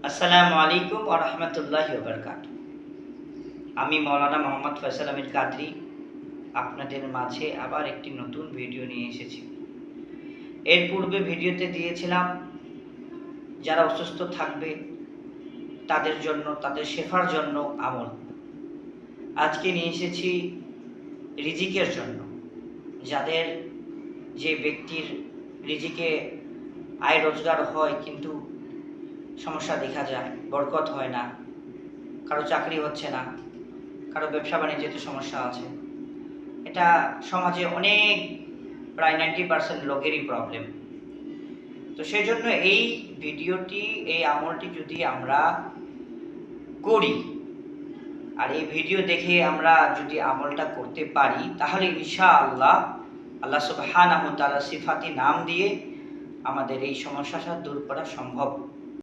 আসসালামু আলাইকুম ওয়া রাহমাতুল্লাহি ওয়া বারাকাতুহু। আমি মাওলানা মোহাম্মদ ফয়সাল আমির কাদরি আপনাদের মাঝে আবার একটি নতুন ভিডিও নিয়ে এসেছি। এর পূর্বে ভিডিওতে দিয়েছিলাম যারা অসুস্থ থাকবে তাদের জন্য, তাদের শেফার জন্য আমল। আজকে নিয়ে এসেছি রিজিকের জন্য। যাদের যে ব্যক্তির রিজিকে আয় রোজগার হয় কিন্তু সমস্যা দেখা যায়, বরকত হয় না, কারো চাকরি হচ্ছে না, কারো ব্যবসা বাণিজ্যেতে সমস্যা আছে। এটা সমাজে অনেক প্রায় 90% লোকেরই প্রবলেম। তো সেই জন্য এই ভিডিওটি, এই আমলটি যদি আমরা করি আর এই ভিডিও দেখে আমরা যদি আমলটা করতে পারি তাহলে ইনশাআল্লাহ আল্লাহ সুবহানাহু ওয়া তাআলা সিফাতি নাম দিয়ে আমাদের এই সমস্যাটা দূর করা সম্ভব।